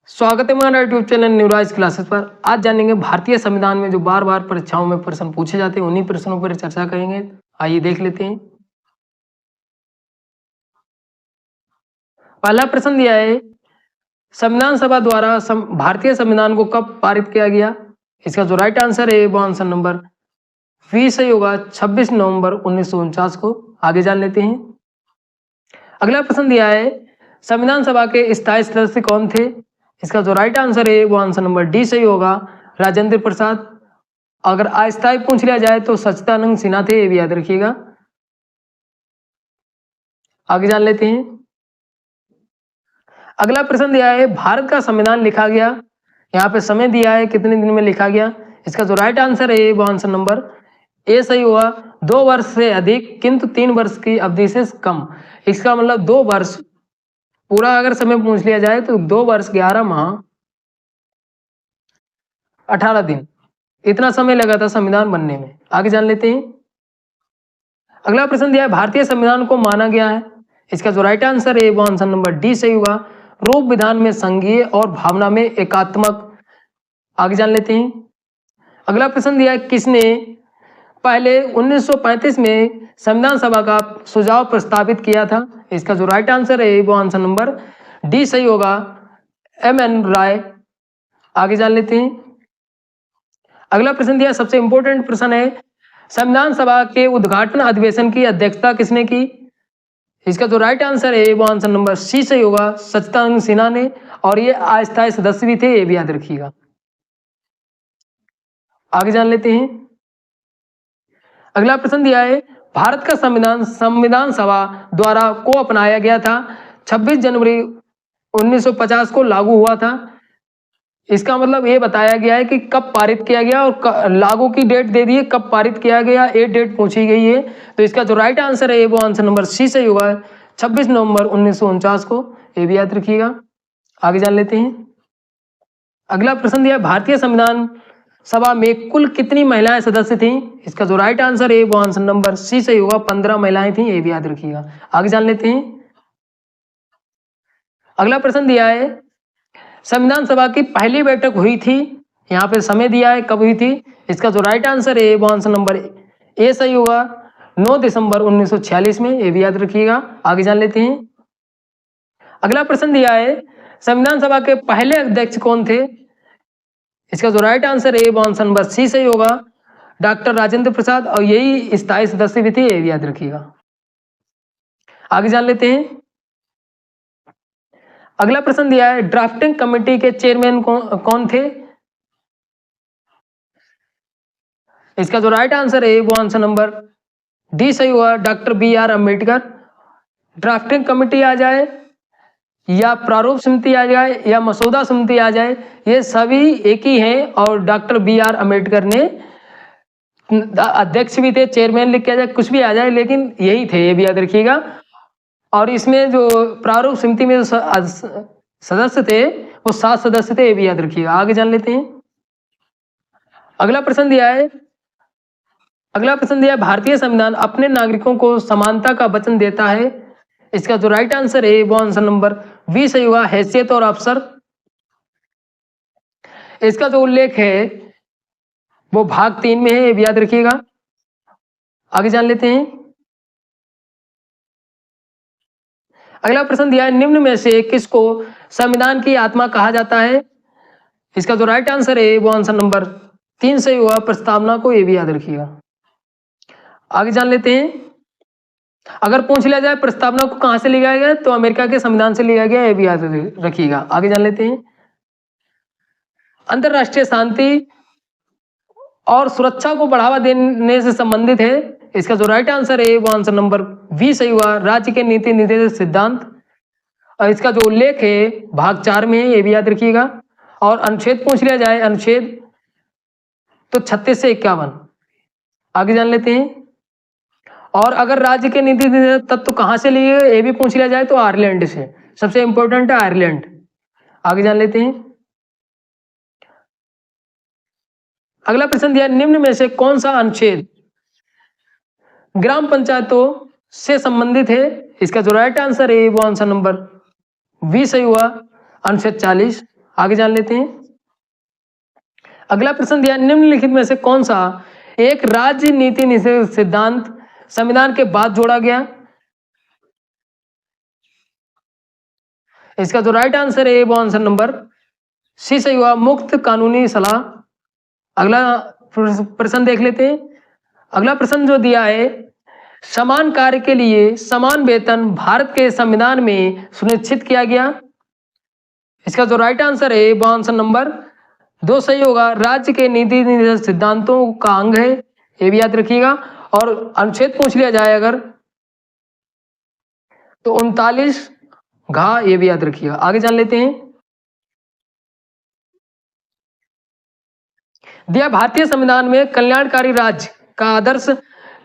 स्वागत है हमारा यूट्यूब चैनल न्यूराइज क्लासेस पर। आज जानेंगे भारतीय संविधान में जो बार बार परीक्षाओं में प्रश्न पूछे जाते हैं, उन्हीं प्रश्नों पर चर्चा करेंगे। आइए देख लेते हैं। पहला प्रश्न दिया है, संविधान सभा द्वारा भारतीय संविधान को कब पारित किया गया? इसका जो राइट आंसर है वो आंसर नंबर बी सही होगा, 26 नवंबर 1949 को। आगे जान लेते हैं। अगला प्रश्न दिया है, संविधान सभा के स्थायी सदस्य कौन थे? इसका जो राइट आंसर है वो आंसर नंबर डी सही होगा, राजेंद्र प्रसाद। अगर अस्थायी पूछ लिया जाए तो सच्चिदानंद सिन्हा थे, ये भी याद रखिएगा। आगे जान लेते हैं। अगला प्रश्न दिया है, भारत का संविधान लिखा गया, यहाँ पे समय दिया है कितने दिन में लिखा गया। इसका जो राइट आंसर है वो आंसर नंबर ए सही हुआ, 2 वर्ष से अधिक किंतु 3 वर्ष की अवधि से कम। इसका मतलब 2 वर्ष पूरा अगर समय पूछ लिया जाए तो 2 वर्ष 11 माह 18 दिन, इतना समय लगा था संविधान बनने में। आगे जान लेते हैं। अगला प्रश्न दिया है, भारतीय संविधान को माना गया है। इसका जो राइट आंसर है वो आंसर नंबर डी सही होगा, रूप विधान में संघीय और भावना में एकात्मक। आगे जान लेते हैं। अगला प्रश्न दिया है, किसने पहले 1935 में संविधान सभा का सुझाव प्रस्तावित किया था? इसका जो राइट आंसर है वो आंसर नंबर डी सही होगा, एम.एन. राय। आगे जान लेते हैं। अगला प्रश्न दिया, सबसे इंपॉर्टेंट प्रश्न है, संविधान सभा के उद्घाटन अधिवेशन की अध्यक्षता किसने की? इसका जो राइट आंसर है वो आंसर नंबर सी सही होगा, सच्चिदानंद सिन्हा ने। और ये अस्थायी सदस्य भी थे, ये भी याद रखिएगा। आगे जान लेते हैं। अगला प्रश्न दिया है, भारत का संविधान सभा द्वारा को अपनाया गया था, 26 जनवरी 1950 को लागू हुआ था। इसका मतलब ये बताया गया है कि कब पारित किया गया और लागू की डेट दे दी है, कब पारित किया गया ये डेट पूछी गई है। तो इसका जो राइट आंसर है वो आंसर नंबर सी सही होगा, 26 नवंबर 1949 को। ये भी याद रखिएगा। आगे जान लेते हैं। अगला प्रश्न दिया, भारतीय संविधान सभा में कुल कितनी महिलाएं सदस्य थीं? इसका जो राइट आंसर है वो आंसर नंबर सी सही होगा, 15 महिलाएं थीं, ये भी याद रखिएगा। आगे जान लेते हैं। अगला प्रश्न दिया है, संविधान सभा की पहली बैठक हुई थी, यहाँ पे समय दिया है कब हुई थी। इसका जो राइट आंसर है वो आंसर नंबर ए सही होगा, 9 दिसंबर 1946 में, ये भी याद रखिएगा। आगे जान लेते हैं। अगला प्रश्न दिया है, संविधान सभा के पहले अध्यक्ष कौन थे? इसका जो राइट आंसर है वो आंसर नंबर सी सही होगा, डॉक्टर राजेंद्र प्रसाद। और यही स्थायी सदस्य भी थे, ये भी याद रखिएगा। आगे जान लेते हैं। अगला प्रश्न दिया है, ड्राफ्टिंग कमेटी के चेयरमैन कौन थे? इसका जो राइट आंसर है वो आंसर नंबर डी सही हुआ, doctor B R. Ambedkar. Drafting committee आ जाए या प्रारूप समिति आ जाए या मसौदा समिति आ जाए, ये सभी एक ही हैं। और डॉक्टर बी.आर. अम्बेडकर ने अध्यक्ष भी थे, चेयरमैन लिख के आ जाए, कुछ भी आ जाए, लेकिन यही थे, ये भी याद रखिएगा। और इसमें जो प्रारूप समिति में जो सदस्य थे वो 7 सदस्य थे, ये भी याद रखिएगा। आगे जान लेते हैं। अगला प्रश्न दिया है, भारतीय संविधान अपने नागरिकों को समानता का वचन देता है। इसका जो राइट आंसर है वो आंसर नंबर बी सही होगा, हैसियत और अवसर। इसका जो उल्लेख है वो भाग 3 में है, ये भी याद रखिएगा। आगे जान लेते हैं। अगला प्रश्न दिया है, निम्न में से किसको संविधान की आत्मा कहा जाता है? इसका जो राइट आंसर है वो आंसर नंबर 3 सही हुआ, प्रस्तावना को, ये भी याद रखिएगा। आगे जान लेते हैं। अगर पूछ लिया जाए प्रस्तावना को कहां से लिया गया, तो अमेरिका के संविधान से लिया गया, ये भी याद रखिएगा। आगे जान लेते हैं। अंतरराष्ट्रीय शांति और सुरक्षा को बढ़ावा देने से संबंधित है। इसका जो राइट आंसर है वो आंसर नंबर बी सही हुआ, राज्य के नीति निर्देशक सिद्धांत। और इसका जो उल्लेख है भाग 4 में है, ये भी याद रखिएगा। और अनुच्छेद पूछ लिया जाए, अनुच्छेद तो 36 से 51। आगे जान लेते हैं। और अगर राज्य के नीति तत्व कहां से लिए, ये भी पूछ लिया जाए, तो आयरलैंड से। सबसे इंपॉर्टेंट है आयरलैंड। आगे जान लेते हैं। अगला प्रश्न दिया, निम्न में से कौन सा अनुच्छेद ग्राम पंचायतों से संबंधित है? इसका जो राइट आंसर है वो आंसर नंबर बी सही हुआ, अनुच्छेद 40। आगे जान लेते हैं। अगला प्रश्न दिया, निम्नलिखित में से कौन सा एक राज्य नीति निषेध सिद्धांत संविधान के बाद जोड़ा गया? इसका जो राइट आंसर है वो आंसर नंबर सी सही हुआ, मुक्त कानूनी सलाह। अगला प्रश्न देख लेते हैं। अगला प्रश्न जो दिया है, समान कार्य के लिए समान वेतन भारत के संविधान में सुनिश्चित किया गया। इसका जो राइट आंसर है वो आंसर नंबर 2 सही होगा, राज्य के नीति निर्देश सिद्धांतों का अंग है, ये भी याद रखिएगा। और अनुच्छेद पूछ लिया जाए अगर तो 39 घा, ये भी याद रखिएगा। आगे जान लेते हैं। दिया, भारतीय संविधान में कल्याणकारी राज्य का आदर्श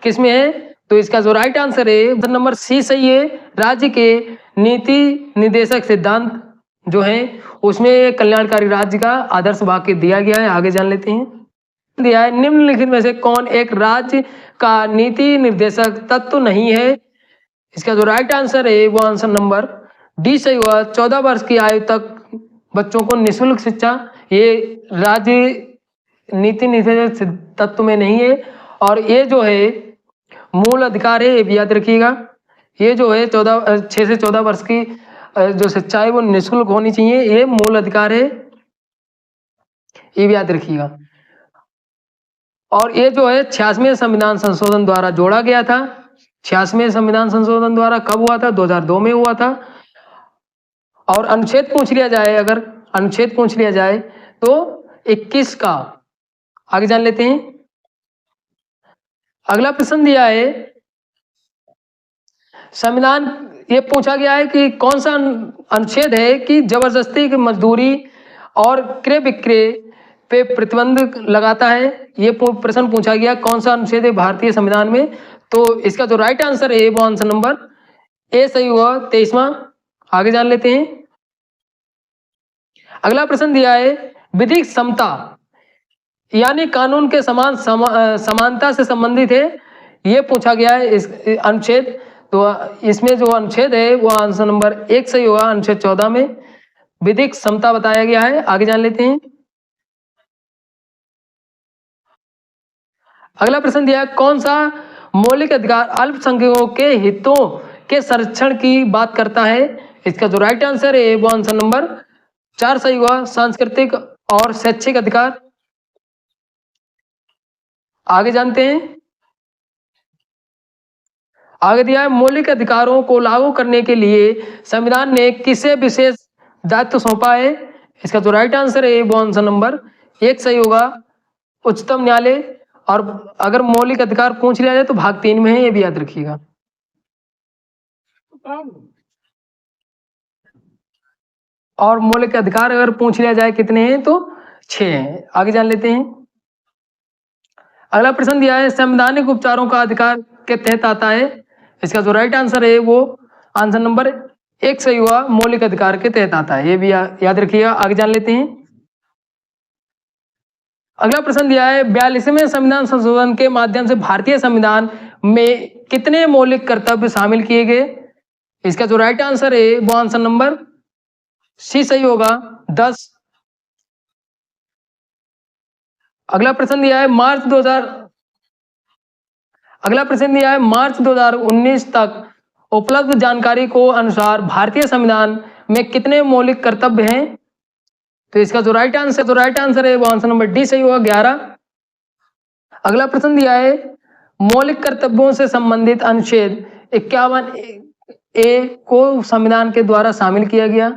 किसमें है? तो इसका जो राइट आंसर है नंबर सी सही है, राज्य के नीति निर्देशक सिद्धांत जो है उसमें कल्याणकारी राज्य का आदर्श वाक्य दिया गया है। आगे जान लेते हैं। दिया है, निम्नलिखित में से कौन एक राज्य का नीति निर्देशक तत्व नहीं है? इसका जो राइट आंसर है वो आंसर नंबर डी सही हुआ, 14 वर्ष की आयु तक बच्चों को निःशुल्क शिक्षा, ये राज्य नीति निर्देशक तत्व में नहीं है। और ये जो है मूल अधिकार है, ये भी याद रखिएगा। ये जो है 6 से 14 वर्ष की जो शिक्षा है वो निःशुल्क होनी चाहिए, ये मूल अधिकार है, ये भी याद रखिएगा। और ये जो है 86वें संविधान संशोधन द्वारा जोड़ा गया था। 86वें संविधान संशोधन द्वारा कब हुआ था? 2002 में हुआ था। और अनुच्छेद पूछ लिया जाए, अगर अनुच्छेद पूछ लिया जाए तो 21 का। आगे जान लेते हैं। अगला प्रश्न दिया है, संविधान ये पूछा गया है कि कौन सा अनुच्छेद है कि जबरदस्ती की मजदूरी और क्रय विक्रय पे प्रतिबंध लगाता है? ये प्रश्न पूछा गया, कौन सा अनुच्छेद है भारतीय संविधान में? तो इसका जो राइट आंसर है वो आंसर नंबर ए सही हुआ, 23वां। आगे जान लेते हैं। अगला प्रश्न दिया है, विधिक समता यानी कानून के समान समानता से संबंधित है, ये पूछा गया है इस अनुच्छेद। तो इसमें जो अनुच्छेद है वो आंसर नंबर 1 सही होगा, अनुच्छेद 14 में विधिक समता बताया गया है। आगे जान लेते हैं। अगला प्रश्न दिया है, कौन सा मौलिक अधिकार अल्पसंख्यकों के हितों के संरक्षण की बात करता है? इसका जो राइट आंसर है वो आंसर नंबर 4 सही हुआ, सांस्कृतिक और शैक्षिक अधिकार। आगे जानते हैं। आगे दिया है, मौलिक अधिकारों को लागू करने के लिए संविधान ने किसे विशेष दायित्व सौंपा है? इसका जो राइट आंसर है वो आंसर नंबर 1 सही होगा, उच्चतम न्यायालय। और अगर मौलिक अधिकार पूछ लिया जाए तो भाग 3 में है, ये भी याद रखिएगा। और मौलिक अधिकार अगर पूछ लिया जाए कितने हैं तो 6 हैं। आगे जान लेते हैं। अगला प्रश्न दिया है, संवैधानिक उपचारों का अधिकार के तहत आता है? इसका जो राइट आंसर है वो आंसर नंबर 1 सही हुआ, मौलिक अधिकार के तहत आता है, ये भी याद रखिएगा। आगे जान लेते हैं। अगला प्रश्न दिया है, 42वें संविधान संशोधन के माध्यम से भारतीय संविधान में कितने मौलिक कर्तव्य शामिल किए गए? इसका जो राइट आंसर है वो आंसर नंबर सी सही होगा, 10। अगला प्रश्न दिया है, मार्च 2019 तक उपलब्ध जानकारी को अनुसार भारतीय संविधान में कितने मौलिक कर्तव्य हैं? तो इसका जो राइट आंसर है वो आंसर नंबर डी सही होगा, 11। अगला प्रश्न दिया है, मौलिक कर्तव्यों से संबंधित अनुच्छेद 51A को संविधान के द्वारा शामिल किया गया।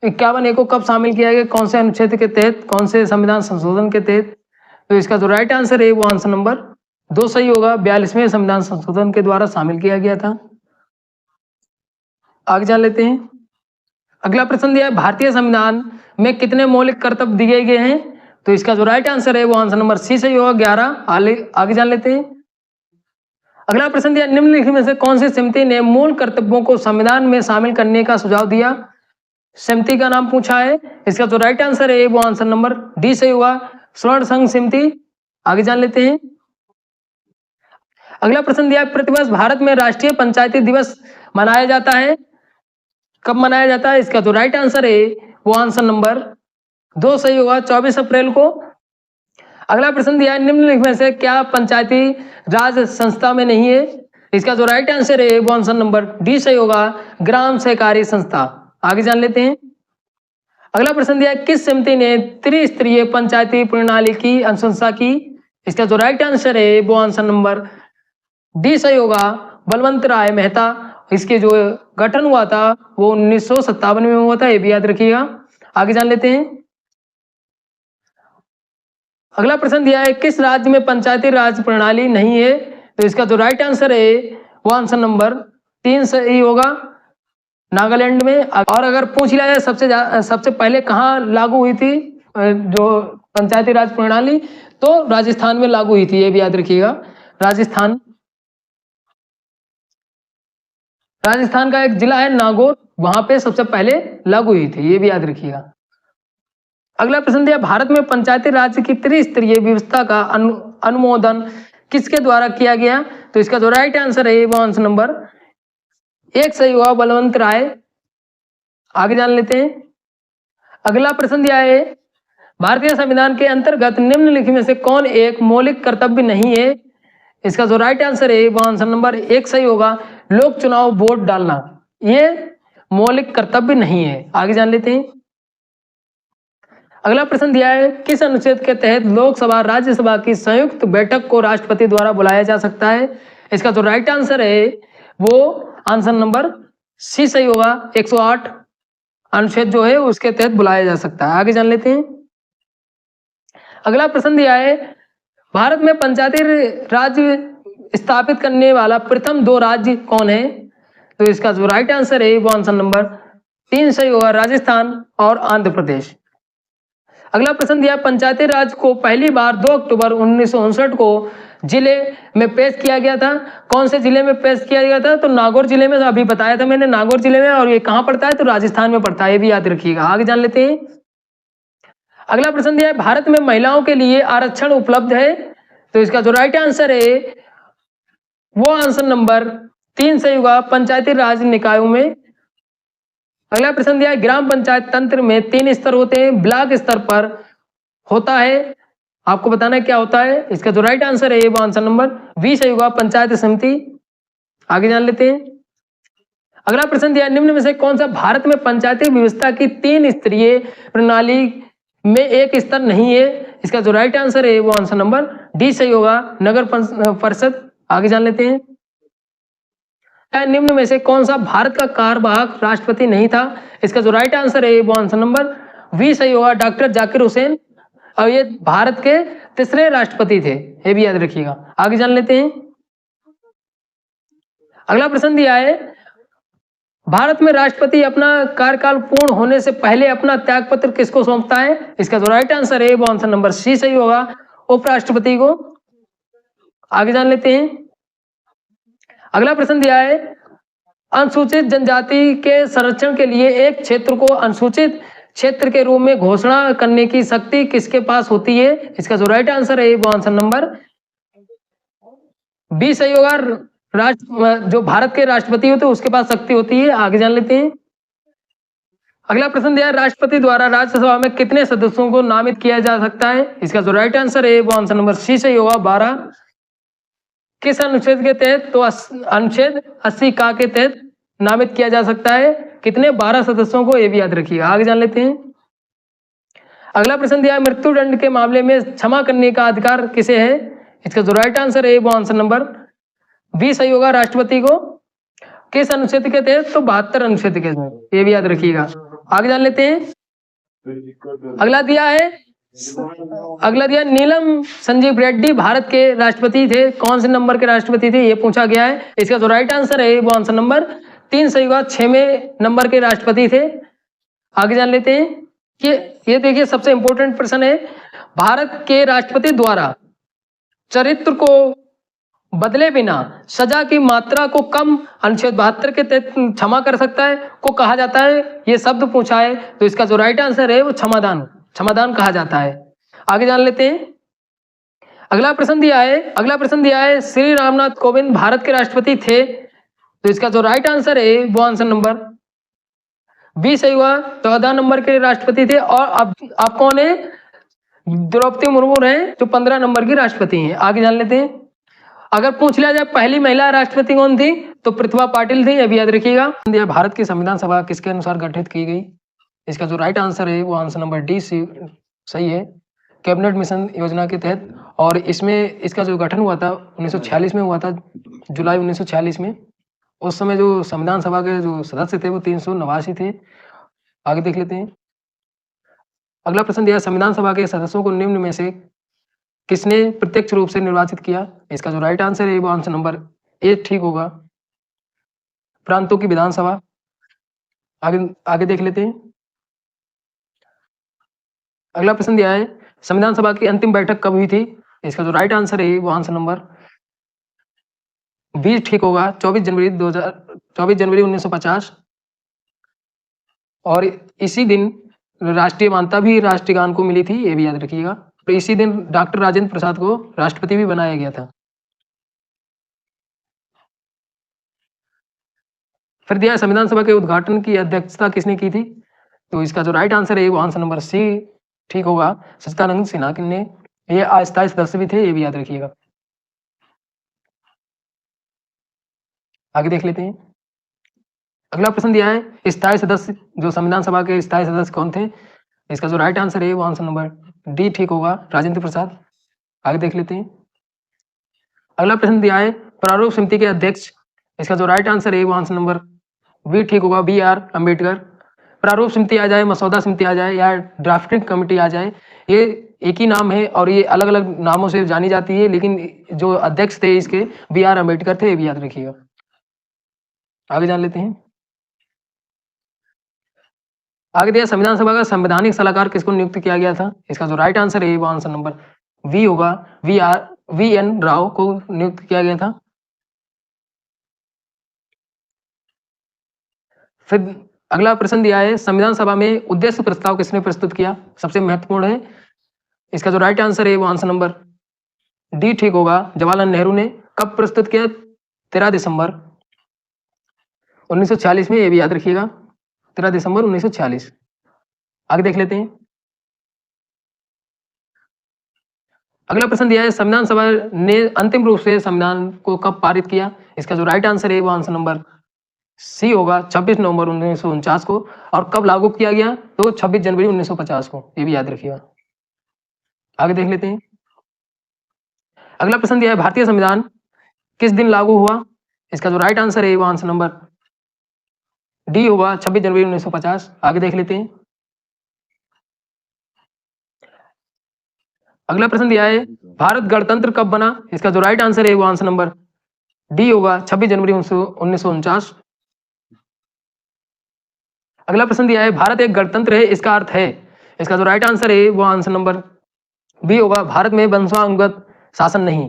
51A को कब शामिल किया गया, कौन से अनुच्छेद के तहत, कौन से संविधान संशोधन के तहत? तो इसका जो राइट आंसर है वो आंसर नंबर 2 सही होगा, 42वें संविधान संशोधन के द्वारा शामिल किया गया था। आगे जान लेते हैं। अगला प्रश्न दिया है, भारतीय संविधान में कितने मौलिक कर्तव्य दिए गए हैं? तो इसका जो राइट आंसर है वो आंसर नंबर सी सही होगा, 11। आगे जान लेते हैं। अगला प्रश्न दिया, निम्नलिखित में से कौन सी समिति ने मूल कर्तव्यों को संविधान में शामिल करने का सुझाव दिया? समिति का नाम पूछा है। इसका जो राइट आंसर है वो आंसर नंबर डी सही हुआ, स्वर्ण संघ समिति। आगे जान लेते हैं। अगला प्रश्न दिया, प्रतिवर्ष भारत में राष्ट्रीय पंचायती दिवस मनाया जाता है, कब मनाया जाता है? इसका जो राइट आंसर है वो आंसर नंबर 2 सही होगा 24 अप्रैल को। अगला प्रश्न दिया है निम्नलिखित में से क्या पंचायती राज संस्था में नहीं है? इसका जो राइट आंसर है वो आंसर नंबर डी सही होगा, ग्राम सहकारी संस्था। आगे जान लेते हैं। अगला प्रश्न दिया है किस समिति ने त्रिस्तरीय पंचायती प्रणाली की अनुशंसा की? इसका जो राइट आंसर है वो आंसर नंबर डी सही होगा, बलवंत राय मेहता। इसके जो गठन हुआ था वो 1957 में हुआ था, ये भी याद रखिएगा। आगे जान लेते हैं। अगला प्रश्न दिया है किस राज्य में पंचायती राज प्रणाली नहीं है? तो इसका जो राइट आंसर है वो आंसर नंबर 3 सही होगा, नागालैंड में। और अगर पूछ लिया जाए सबसे पहले कहाँ लागू हुई थी जो पंचायती राज प्रणाली, तो राजस्थान में लागू हुई थी, ये भी याद रखिएगा। राजस्थान का एक जिला है नागौर, वहां पे सबसे पहले लागू हुई थी, ये भी याद रखिएगा। अगला प्रश्न दिया भारत में पंचायती राज की त्रिस्तरीय व्यवस्था का अनुमोदन किसके द्वारा किया गया? तो इसका जो राइट आंसर है वो आंसर नंबर 1 सही हुआ, बलवंत राय। आगे जान लेते हैं। अगला प्रश्न दिया है भारतीय संविधान के अंतर्गत निम्नलिखित में से कौन एक मौलिक कर्तव्य नहीं है? इसका जो राइट आंसर है वो आंसर नंबर 1 सही होगा, लोक चुनाव वोट डालना, ये मौलिक कर्तव्य नहीं है। आगे जान लेते हैं। अगला प्रश्न दिया है किस अनुच्छेद के तहत लोकसभा राज्यसभा की संयुक्त बैठक को राष्ट्रपति द्वारा बुलाया जा सकता है? इसका जो राइट आंसर है वो आंसर नंबर सी सही होगा, 108 अनुच्छेद जो है उसके तहत बुलाया जा सकता है। आगे जान लेते हैं। अगला प्रश्न दिया है भारत में पंचायती राज स्थापित करने वाला प्रथम 2 राज्य कौन है? तो इसका जो राइट आंसर है वो आंसर नंबर 3 सही होगा, राजस्थान और आंध्र प्रदेश। अगला प्रश्न दिया पंचायती राज को पहली बार 2 अक्टूबर 1959 को जिले में पेश किया गया था। कौन से जिले में पेश किया गया था? तो नागौर जिले में, अभी बताया था मैंने, नागौर जिले में। और ये कहां पड़ता है? तो राजस्थान में पड़ता है, ये भी याद रखिएगा। आगे जान लेते हैं। अगला प्रश्न दिया है भारत में महिलाओं के लिए आरक्षण उपलब्ध है? तो इसका जो राइट आंसर है वो आंसर नंबर 3 सही होगा, पंचायती राज निकायों में। अगला प्रश्न दिया है ग्राम पंचायत तंत्र में 3 स्तर होते हैं, ब्लॉक स्तर पर होता है, आपको बताना है क्या होता है। इसका जो राइट आंसर है वो आंसर नंबर बी सही होगा, पंचायत समिति। आगे जान लेते हैं। अगला प्रश्न दिया निम्न में से कौन सा भारत में पंचायती व्यवस्था की 3 स्तरीय प्रणाली में एक स्तर नहीं है? इसका जो राइट आंसर है वो आंसर नंबर डी सही होगा, नगर परिषद। आगे जान लेते हैं। निम्न में से कौन सा भारत का कार्यवाहक राष्ट्रपति नहीं था? इसका जो राइट आंसर है वो आंसर नंबर वी सही होगा, डॉक्टर जाकिर हुसैन। और ये भारत के 3रे राष्ट्रपति थे, ये भी याद रखिएगा। आगे जान लेते हैं। अगला प्रश्न दिया है भारत में राष्ट्रपति अपना कार्यकाल पूर्ण होने से पहले अपना त्यागपत्र किसको सौंपता है? इसका जो राइट आंसर है वो आंसर नंबर सी सही होगा, उपराष्ट्रपति को। आगे जान लेते हैं। अगला प्रश्न दिया है अनुसूचित जनजाति के संरक्षण के लिए एक क्षेत्र को अनुसूचित क्षेत्र के रूप में घोषणा करने की शक्ति किसके पास होती है? इसका जो राइट आंसर है वो आंसर नंबर बी सही होगा, जो भारत के राष्ट्रपति होते हैं उसके पास शक्ति होती है। आगे जान लेते हैं। अगला प्रश्न दिया राष्ट्रपति द्वारा राज्यसभा में कितने सदस्यों को नामित किया जा सकता है? इसका जो राइट आंसर है वो आंसर नंबर सी सही होगा, 12। किस अनुच्छेद के तहत? तो अनुच्छेद 80 का के तहत नामित किया जा सकता है। कितने? 12 सदस्यों को, ये भी याद रखिएगा। आगे जान लेते हैं। अगला प्रश्न दिया मृत्युदंड के मामले में क्षमा करने का अधिकार किसे है? इसका जो राइट आंसर है वो आंसर नंबर बी सही होगा, राष्ट्रपति को। किस अनुच्छेद के तहत? तो 72 अनुच्छेद के तहत, ये भी याद रखिएगा। आगे जान लेते हैं। अगला दिया नीलम संजीव रेड्डी भारत के राष्ट्रपति थे, कौन से नंबर के राष्ट्रपति थे? ये पूछा गया है। इसका जो राइट आंसर है वो आंसर नंबर 3 सही होगा, 6वें नंबर के राष्ट्रपति थे। आगे जान लेते हैं कि ये देखिए सबसे इंपॉर्टेंट प्रश्न है, भारत के राष्ट्रपति द्वारा चरित्र को बदले बिना सजा की मात्रा को कम अनुच्छेद 72 के तहत क्षमा कर सकता है को कहा जाता है, ये शब्द पूछा है। तो इसका जो राइट आंसर है वो क्षमादान कहा जाता है। आगे जान लेते हैं। अगला प्रश्न दिया है श्री रामनाथ कोविंद भारत के राष्ट्रपति थे, तो इसका जो राइट आंसर है वो आंसर नंबर बी सही हुआ। 14 नंबर के राष्ट्रपति थे। और अब कौन है? द्रौपदी मुर्मू रहे जो 15 नंबर की राष्ट्रपति हैं। आगे जान लेते हैं। अगर पूछ लिया जाए पहली महिला राष्ट्रपति कौन थी, तो प्रतिभा पाटिल थी, ये भी याद रखिएगा। भारत की संविधान सभा किसके अनुसार गठित की गई? इसका जो राइट आंसर है वो आंसर नंबर डी सही है, कैबिनेट मिशन योजना के तहत। और इसमें इसका जो गठन हुआ था 1946 में हुआ था, जुलाई 1946 में। उस समय जो संविधान सभा के जो सदस्य थे वो 389 थे। आगे देख लेते हैं। अगला प्रश्न दिया, संविधान सभा के सदस्यों को निम्न में से किसने प्रत्यक्ष रूप से निर्वाचित किया? इसका जो राइट आंसर है वो आंसर नंबर ए ठीक होगा, प्रांतों की विधानसभा। आगे आगे देख लेते हैं। अगला प्रश्न दिया है, संविधान सभा की अंतिम बैठक कब हुई थी? इसका जो राइट आंसर है वो आंसर नंबर बी ठीक होगा, 24 जनवरी 1950। और इसी दिन राष्ट्रीय मान्यता भी राष्ट्रगान को मिली थी, ये भी याद रखिएगा। तो इसी दिन डॉक्टर राजेंद्र प्रसाद को राष्ट्रपति भी बनाया गया था। फिर दिया संविधान सभा के उद्घाटन की अध्यक्षता किसने की थी? तो इसका जो राइट आंसर है वो आंसर नंबर सी ठीक होगा, सच्चिदानंद सिन्हा ने। ये अस्थायी सदस्य भी थे, ये भी याद रखिएगा। आगे देख लेते हैं। अगला प्रश्न दिया है, स्थायी सदस्य जो संविधान सभा के स्थायी सदस्य कौन थे? इसका जो राइट आंसर है वो आंसर नंबर डी ठीक होगा, राजेंद्र प्रसाद। आगे देख लेते हैं। अगला प्रश्न दिया है, प्रारूप समिति के अध्यक्ष। इसका जो राइट आंसर है वो आंसर नंबर बी ठीक होगा, बी आर अम्बेडकर। प्रारूप समिति आ जाए, मसौदा समिति आ जाए या ड्राफ्टिंग कमेटी आ जाए, ये एक ही नाम है और ये अलग अलग नामों से जानी जाती है, लेकिन जो अध्यक्ष थे इसके बी आर अम्बेडकर थे, ये भी याद रखिएगा। आगे जान लेते हैं। आगे दिया, संविधान सभा का संवैधानिक सलाहकार किसको नियुक्त किया गया था? इसका जो राइट आंसर है वो आंसर नंबर वी होगा, वी एन राव को नियुक्त किया गया था। फिर अगला प्रश्न दिया है, संविधान सभा में उद्देश्य प्रस्ताव किसने प्रस्तुत किया? सबसे महत्वपूर्ण है। इसका जो राइट आंसर है वो आंसर नंबर डी ठीक होगा, जवाहरलाल नेहरू ने। कब प्रस्तुत किया? 13 दिसंबर 1946 में, ये भी याद रखिएगा, 13 दिसंबर 1946। आगे देख लेते हैं। अगला प्रश्न दिया है, संविधान सभा ने अंतिम रूप से संविधान को कब पारित किया? इसका जो राइट आंसर है वो आंसर नंबर सी होगा, 26 नवंबर 1949 को। और कब लागू किया गया? तो 26 जनवरी 1950 को, ये भी याद रखिएगा। आगे देख लेते हैं। अगला प्रश्न दिया है, भारतीय संविधान किस दिन लागू हुआ? इसका जो राइट आंसर है वो आंसर नंबर डी होगा, 26 जनवरी 1950। आगे देख लेते हैं। अगला प्रश्न दिया है, भारत गणतंत्र कब बना? इसका जो राइट आंसर है वो आंसर नंबर डी होगा, 26 जनवरी 1949। अगला प्रश्न दिया है, भारत एक गणतंत्र है, इसका अर्थ है? इसका जो राइट आंसर है वो आंसर नंबर बी होगा, भारत में वंशानुगत शासन नहीं।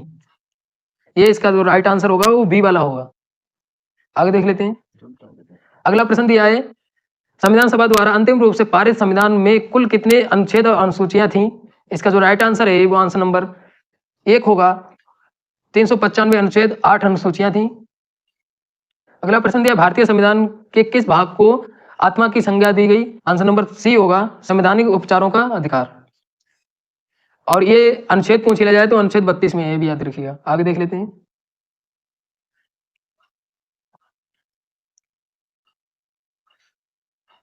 ये इसका जो राइट आंसर होगा वो बी वाला होगा। आगे देख लेते हैं। अगला प्रश्न दिया है, संविधान सभा द्वारा अंतिम रूप से पारित संविधान में कुल कितने अनुच्छेद और अनुसूचियां थी? इसका जो राइट आंसर है वो आंसर नंबर 1 होगा, 395 अनुच्छेद, 8 अनुसूचियां थी। अगला प्रश्न दिया, भारतीय संविधान के किस भाग को आत्मा की संज्ञा दी गई? आंसर नंबर सी होगा, संवैधानिक उपचारों का अधिकार। और ये अनुच्छेद पूछ लिया जाए तो अनुच्छेद 32 में, ये भी याद रखिएगा। आगे देख लेते हैं।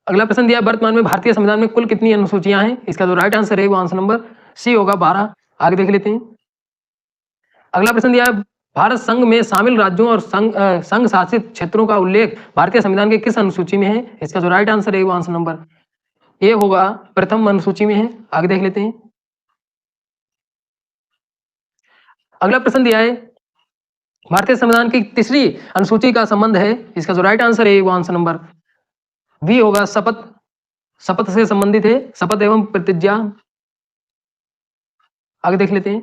अगला प्रश्न दिया, वर्तमान में भारतीय संविधान में कुल कितनी अनुसूचियां हैं? इसका जो राइट आंसर है वो आंसर नंबर सी होगा, 12। आगे देख लेते हैं। अगला प्रश्न दिया, भारत संघ में शामिल राज्यों और संघ शासित क्षेत्रों का उल्लेख भारतीय संविधान के किस अनुसूची में है? इसका जो राइट आंसर है वो आंसर नंबर ए होगा, प्रथम अनुसूची में है। आगे देख लेते हैं। अगला प्रश्न दिया है, भारतीय संविधान की तीसरी अनुसूची का संबंध है? इसका जो राइट आंसर है वो आंसर नंबर बी होगा, शपथ से संबंधित है, शपथ एवं प्रतिज्ञा। आगे देख लेते हैं।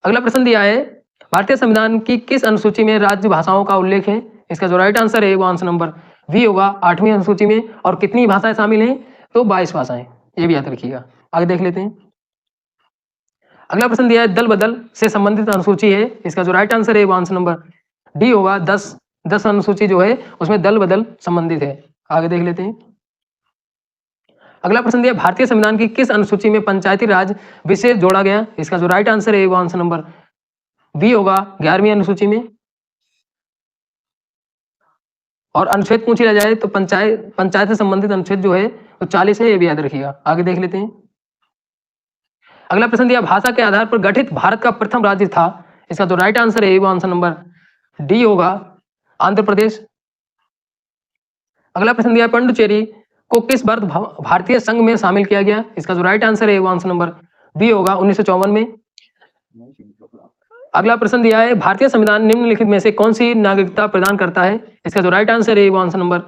अगला प्रश्न दिया है, भारतीय संविधान की किस अनुसूची में राज्य भाषाओं का उल्लेख है? इसका जो राइट आंसर है वो आंसर नंबर बी होगा, 8वीं अनुसूची में। और कितनी भाषाएं शामिल हैं? तो 22 भाषाएं, ये भी याद रखिएगा। आगे देख लेते हैं। अगला प्रश्न दिया है, दल बदल से संबंधित अनुसूची है? इसका जो राइट आंसर है वो आंसर नंबर डी होगा, 10 अनुसूची जो है उसमें दल बदल संबंधित है। आगे देख लेते हैं। अगला प्रश्न दिया, भारतीय संविधान की किस अनुसूची में पंचायती राज विशेष जोड़ा गया? इसका जो राइट आंसर है वो आंसर नंबर बी होगा, 11वीं अनुसूची में। और अनुच्छेद पूछ लिया जाए तो पंचायत से संबंधित अनुच्छेद जो है तो 40 है, ये भी याद रखिएगा। आगे देख लेते हैं। अगला प्रश्न दिया, भाषा के आधार पर गठित भारत का प्रथम राज्य था? इसका जो राइट आंसर है वो आंसर नंबर डी होगा, आंध्र प्रदेश। अगला प्रश्न दिया, पांडुचेरी को किस वर्ष भारतीय संघ में शामिल किया गया? इसका जो राइट आंसर है वो आंसर नंबर बी होगा, 1954 में। अगला प्रश्न दिया है, भारतीय संविधान निम्नलिखित में से कौन सी नागरिकता प्रदान करता है? इसका जो राइट आंसर है वो आंसर नंबर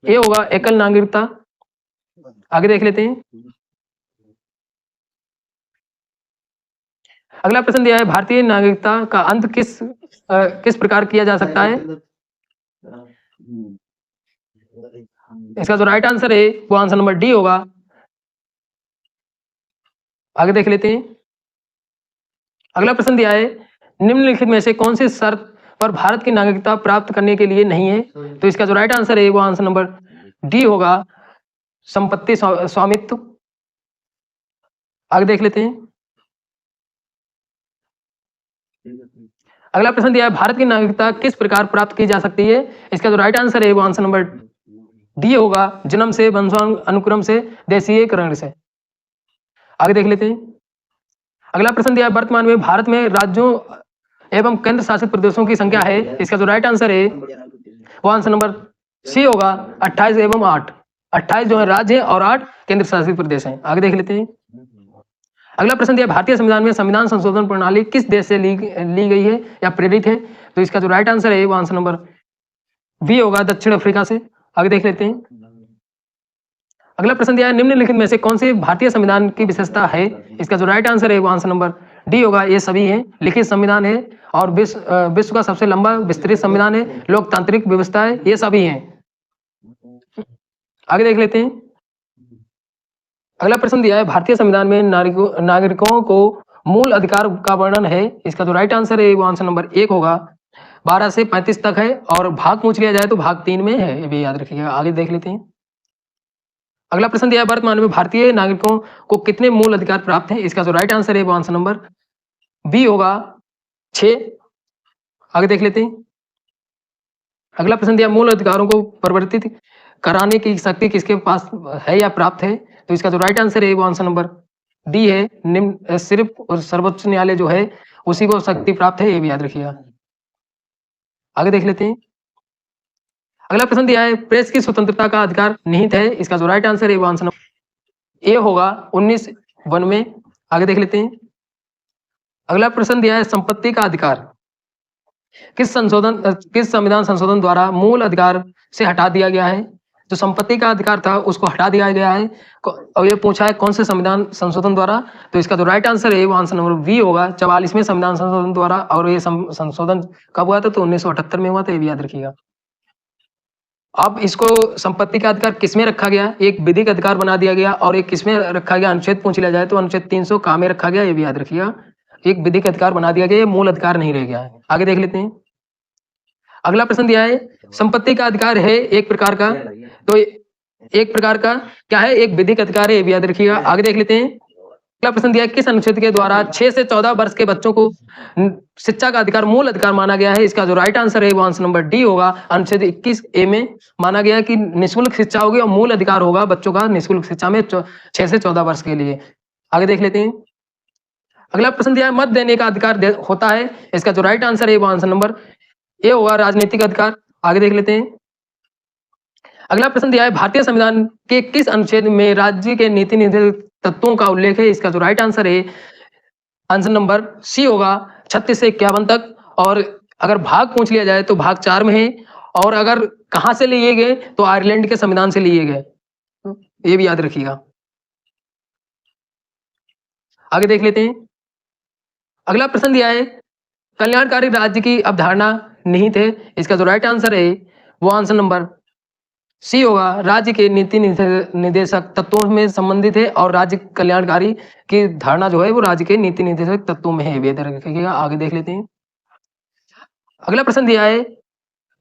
ए होगा, एकल नागरिकता। आगे देख लेते हैं। अगला प्रश्न दिया है, भारतीय नागरिकता का अंत किस प्रकार किया जा सकता है? इसका जो राइट आंसर है वो आंसर नंबर डी होगा। आगे देख लेते हैं। अगला प्रश्न दिया है, निम्नलिखित में से कौन सी शर्त पर भारत की नागरिकता प्राप्त करने के लिए नहीं है? तो इसका जो राइट आंसर है वो आंसर नंबर डी होगा, संपत्ति स्वामित्व। आगे देख लेते हैं। अगला प्रश्न दिया है, भारत की नागरिकता किस प्रकार प्राप्त की जा सकती है? इसका जो राइट आंसर है वो आंसर नंबर डी होगा, जन्म से, वंशानुक्रम से, देशीयकरण से। आगे देख लेते हैं। अगला प्रश्न दिया है, वर्तमान में भारत में राज्यों एवं केंद्र शासित प्रदेशों की संख्या है? इसका जो राइट आंसर है वो आंसर नंबर सी होगा, 28 एवं 8। 28 जो है राज्य और 8 केंद्र शासित प्रदेश हैं। आगे देख लेते हैं। अगला प्रश्न दिया, भारतीय संविधान में संविधान संशोधन प्रणाली किस देश से ली गई है या प्रेरित है? तो इसका जो राइट आंसर है वो आंसर नंबर बी होगा, दक्षिण अफ्रीका से। आगे देख लेते हैं। अगला प्रश्न दिया है, निम्नलिखित में से कौन सी भारतीय संविधान की विशेषता है? इसका जो राइट आंसर है वो आंसर नंबर डी होगा, ये सभी हैं। लिखित संविधान है और विश्व का सबसे लंबा विस्तृत संविधान है, लोकतांत्रिक व्यवस्था है, ये सभी हैं। आगे देख लेते हैं। अगला प्रश्न दिया है, भारतीय संविधान में नागरिकों को मूल अधिकार का वर्णन है? इसका जो राइट आंसर है वो आंसर नंबर 1 होगा, 12 से 35 तक है। और भाग पूछ लिया जाए तो भाग 3 में है, ये भी याद रखिएगा। आगे देख लेते हैं। अगला प्रश्न दिया है, वर्तमान में भारतीय नागरिकों को कितने मूल अधिकार प्राप्त हैं? इसका जो राइट आंसर है वो आंसर नंबर बी होगा, 6। आगे देख लेते हैं। अगला प्रश्न दिया, मूल अधिकारों को परिवर्तित कराने की शक्ति किसके पास है या प्राप्त है? तो इसका जो राइट आंसर है वो आंसर नंबर डी है, निम्न सिर्फ और सर्वोच्च न्यायालय जो है उसी को शक्ति प्राप्त है, ये भी याद रखिएगा। आगे देख लेते हैं। अगला प्रश्न दिया है, प्रेस की स्वतंत्रता का अधिकार निहित है? इसका जो राइट आंसर है वो आंसर नंबर ए होगा, 19 में। आगे देख लेते हैं। अगला प्रश्न दिया है, संपत्ति का अधिकार किस संविधान संशोधन द्वारा मूल अधिकार से हटा दिया गया है? जो संपत्ति का अधिकार था उसको हटा दिया गया है। और ये पूछा है कौन से संविधान संशोधन द्वारा? तो इसका जो राइट आंसर है वो आंसर नंबर बी होगा, 44वें संविधान संशोधन द्वारा। और ये संशोधन कब हुआ था? तो 1978 में हुआ था, ये भी याद रखिएगा। अब इसको संपत्ति का अधिकार किसमें रखा गया? एक विधिक अधिकार बना दिया गया। और एक किसमें रखा गया? अनुच्छेद पूछ लिया जाए तो अनुच्छेद 300 का में रखा गया, ये भी याद रखिएगा। एक विधिक अधिकार बना दिया गया, ये मूल अधिकार नहीं रह गया है। आगे देख लेते हैं। अगला प्रश्न दिया है, संपत्ति का अधिकार है एक प्रकार का, तो एक प्रकार का क्या है? एक विधिक अधिकार है, ये भी याद रखिएगा। आगे देख लेते हैं। अगला प्रश्न दिया है, किस अनुच्छेद के द्वारा 6 से 14 वर्ष के बच्चों को शिक्षा का अधिकार मूल अधिकार माना गया है? इसका जो राइट आंसर है वो आंसर नंबर डी होगा, अनुच्छेद 21A में माना गया है कि निःशुल्क शिक्षा होगी और मूल अधिकार होगा बच्चों का निःशुल्क शिक्षा में 6 से 14 वर्ष के लिए। आगे देख लेते हैं। अगला प्रश्न दिया है, मत देने का अधिकार होता है? इसका जो राइट आंसर है वो आंसर नंबर ए होगा, राजनीतिक अधिकार। आगे देख लेते हैं। अगला प्रश्न दिया है, भारतीय संविधान के किस अनुच्छेद में राज्य के नीति निर्देशक तत्वों का उल्लेख है? इसका जो राइट आंसर है आंसर नंबर सी होगा, 36 से 51 तक। और अगर भाग पूछ लिया जाए तो भाग 4 में है। और अगर कहां से लिए गए तो आयरलैंड के संविधान से लिए गए, ये भी याद रखिएगा। आगे देख लेते हैं। अगला प्रश्न दिया है, कल्याणकारी राज्य की अवधारणा निहित है? इसका जो राइट आंसर है वो आंसर नंबर सी होगा, राज्य के नीति निर्देशक तत्वों में संबंधित है। और राज्य कल्याणकारी की धारणा जो है वो राज्य के नीति निर्देशक तत्वों में है, बेहतर रखिएगा। आगे देख लेते हैं। अगला प्रश्न दिया है,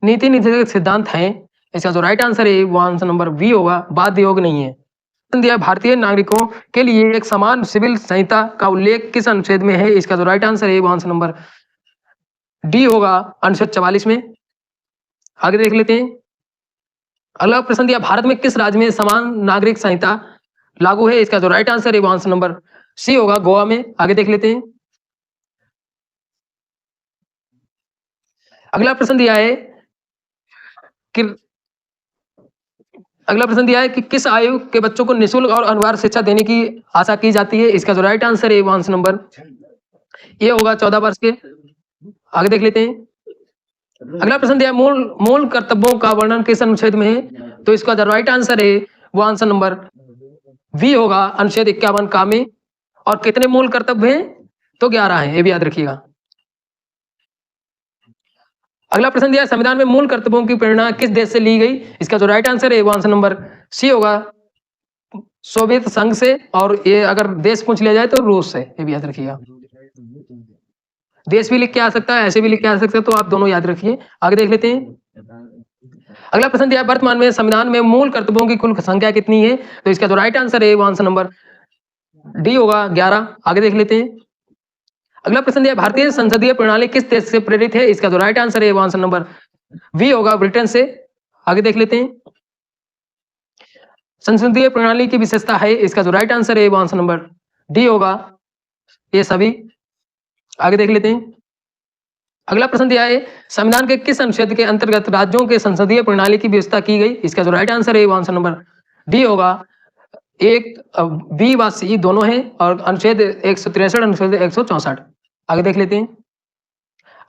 नीति निर्देशक सिद्धांत हैं? इसका जो राइट आंसर है वो आंसर नंबर बी होगा, बाध्य योग नहीं है। दिया भारतीय नागरिकों के लिए एक समान सिविल संहिता का उल्लेख किस अनुच्छेद में है? इसका जो राइट आंसर है वो आंसर नंबर डी होगा, अनुच्छेद 44 में। आगे देख लेते हैं। अगला प्रश्न दिया भारत में किस राज्य में समान नागरिक संहिता लागू है? इसका जो राइट आंसर है वो आंसर नंबर सी होगा, गोवा में। आगे देख लेते हैं। अगला प्रश्न दिया है कि किस आयु के बच्चों को निःशुल्क और अनिवार्य शिक्षा देने की आशा की जाती है? इसका जो राइट आंसर है वो आंसर नंबर ये होगा, 14 वर्ष के। आगे देख लेते हैं। अगला प्रश्न दिया मूल कर्तव्यों का वर्णन किस अनुच्छेद में है? तो इसका जो राइट आंसर है वो आंसर नंबर बी होगा, अनुच्छेद 51 का में। और कितने मूल कर्तव्य हैं? तो 11 हैं, ये भी याद रखिएगा। अगला प्रश्न दिया संविधान में मूल कर्तव्यों की प्रेरणा किस देश से ली गई? इसका जो राइट आंसर है वो आंसर नंबर सी होगा, सोवियत संघ से। और ये अगर देश पूछ लिया जाए तो रूस से, ये भी याद रखिएगा। देश भी लिख के आ सकता है, ऐसे भी लिख के आ सकता है, तो आप दोनों याद रखिए। आगे देख लेते हैं। अगला प्रश्न दिया वर्तमान में संविधान में मूल कर्तव्यों की कुल संख्या कितनी है? तो इसका जो राइट आंसर है वो आंसर नंबर डी होगा, 11। आगे देख लेते हैं। अगला प्रश्न दिया भारतीय संसदीय प्रणाली किस देश से प्रेरित है? इसका जो राइट आंसर है वो आंसर नंबर वी होगा, ब्रिटेन से। आगे देख लेते हैं। संसदीय प्रणाली की विशेषता है, इसका जो राइट आंसर है वो आंसर नंबर डी होगा, ये सभी। आगे देख लेते हैं। अगला प्रश्न दिया है संविधान के किस अनुच्छेद के अंतर्गत राज्यों के संसदीय प्रणाली की व्यवस्था की गई? इसका जो राइट आंसर है वो आंसर नंबर डी होगा, एक बी व सी दोनों है। और अनुच्छेद 163, अनुच्छेद 164। आगे देख लेते हैं।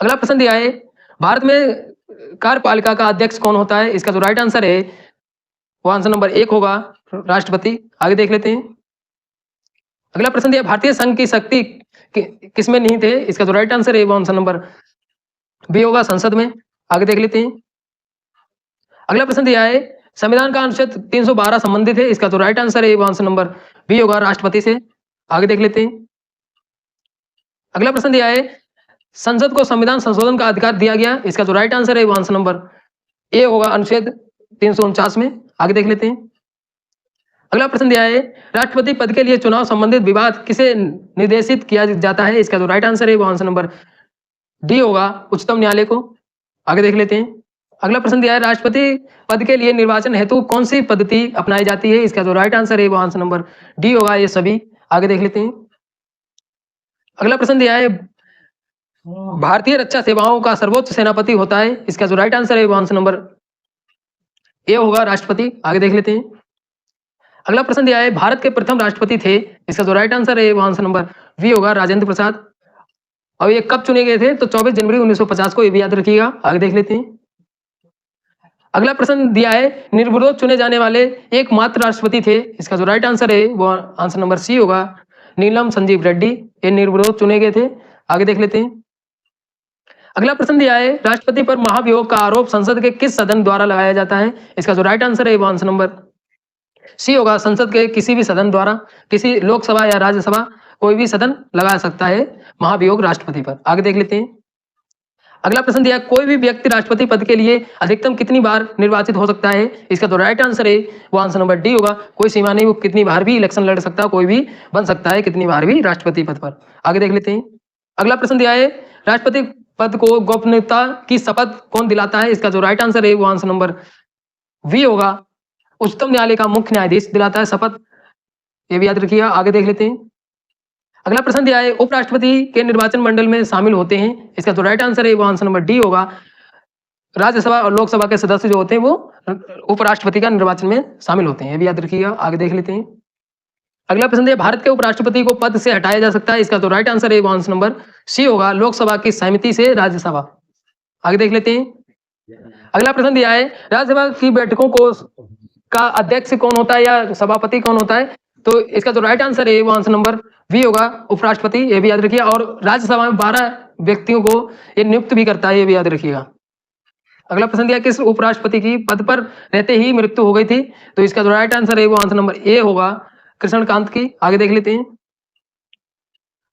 अगला प्रश्न दिया है भारत में कार्यपालिका का अध्यक्ष कौन होता है? इसका जो राइट आंसर है वो आंसर नंबर 1 होगा, राष्ट्रपति। आगे देख लेते हैं। अगला प्रश्न दिया भारतीय संघ की शक्ति किसमें निहित है? इसका जो राइट आंसर है वो आंसर नंबर बी होगा, संसद में। आगे देख लेते हैं। अगला प्रश्न दिया है संविधान का अनुच्छेद 312 संबंधित है, इसका जो राइट आंसर है वो आंसर नंबर बी होगा, राष्ट्रपति से। आगे देख लेते हैं। अगला प्रश्न दिया है संसद को संविधान संशोधन का अधिकार दिया गया, इसका जो राइट आंसर है वो आंसर नंबर ए होगा, अनुच्छेद 349 में। आगे देख लेते हैं। अगला प्रश्न दिया है राष्ट्रपति पद के लिए चुनाव संबंधित विवाद किसे निर्देशित किया जाता है? इसका जो राइट आंसर है वो आंसर नंबर डी होगा, उच्चतम न्यायालय को। आगे देख लेते हैं। अगला प्रश्न दिया है राष्ट्रपति पद के लिए निर्वाचन हेतु कौन सी पद्धति अपनाई जाती है? इसका जो राइट आंसर है वो आंसर नंबर डी होगा, ये सभी। आगे देख लेते हैं। अगला प्रश्न दिया है भारतीय रक्षा सेवाओं का सर्वोच्च सेनापति होता है, इसका जो राइट आंसर है वो आंसर नंबर ए होगा, राष्ट्रपति। आगे देख लेते हैं। अगला प्रश्न दिया है भारत के प्रथम राष्ट्रपति थे, इसका जो राइट आंसर है वो आंसर नंबर वी होगा, राजेंद्र प्रसाद। और ये कब चुने गए थे? तो 24 जनवरी 1950 को, ये भी याद रखिएगा। आगे देख लेते हैं। अगला प्रश्न दिया है निर्विरोध चुने जाने वाले एकमात्र राष्ट्रपति थे, इसका जो राइट आंसर है वो आंसर नंबर सी होगा, नीलम संजीव रेड्डी। ये निर्विरोध चुने गए थे। आगे देख लेते हैं। अगला प्रश्न दिया है राष्ट्रपति पर महाभियोग का आरोप संसद के किस सदन द्वारा लगाया जाता है? इसका जो राइट आंसर है वो आंसर नंबर सी होगा, संसद के किसी भी सदन द्वारा। किसी लोकसभा या राज्यसभा कोई भी सदन लगा सकता है महाभियोग राष्ट्रपति पर। आगे देख लेते हैं। अगला प्रश्न दिया कोई भी व्यक्ति राष्ट्रपति पद के लिए अधिकतम कितनी बार निर्वाचित हो सकता है? इसका जो राइट आंसर है वो आंसर नंबर डी होगा, कोई सीमा नहीं, वो कितनी बार भी इलेक्शन लड़ सकता है, कोई भी बन सकता है कितनी बार भी राष्ट्रपति पद पर। आगे देख लेते हैं। अगला प्रश्न दिया है राष्ट्रपति पद को गोपनीयता की शपथ कौन दिलाता है? इसका जो राइट आंसर है वो आंसर नंबर वी होगा, उच्चतम न्यायालय का मुख्य न्यायाधीश दिलाता है शपथ, ये भी याद रखिएगा। आगे देख लेते हैं। अगला प्रश्न दिया है उपराष्ट्रपति के निर्वाचन मंडल में शामिल होते हैं, इसका जो राइट आंसर है वो आंसर नंबर डी होगा, राज्यसभा और लोकसभा के सदस्य जो होते हैं वो उपराष्ट्रपति का निर्वाचन में शामिल होते हैं, ये भी याद रखिएगा। आगे देख लेते हैं। अगला प्रश्न दिया भारत के उपराष्ट्रपति को पद से हटाया जा सकता है, इसका जो राइट आंसर है वो आंसर नंबर सी होगा, लोकसभा की सहमति से राज्यसभा। आगे देख लेते हैं। अगला प्रश्न दिया है राज्यसभा की बैठकों को का अध्यक्ष कौन होता है या सभापति कौन होता है? तो इसका जो राइट आंसर है वो आंसर नंबर वी होगा, उपराष्ट्रपति, ये भी याद रखिए। और राज्यसभा में 12 व्यक्तियों को ये नियुक्त भी करता है, ये भी याद रखिएगा। अगला प्रश्न दिया किस उपराष्ट्रपति की पद पर रहते ही मृत्यु हो गई थी? तो इसका जो राइट आंसर है वो आंसर नंबर ए होगा, कृष्णकांत की। आगे देख लेते हैं।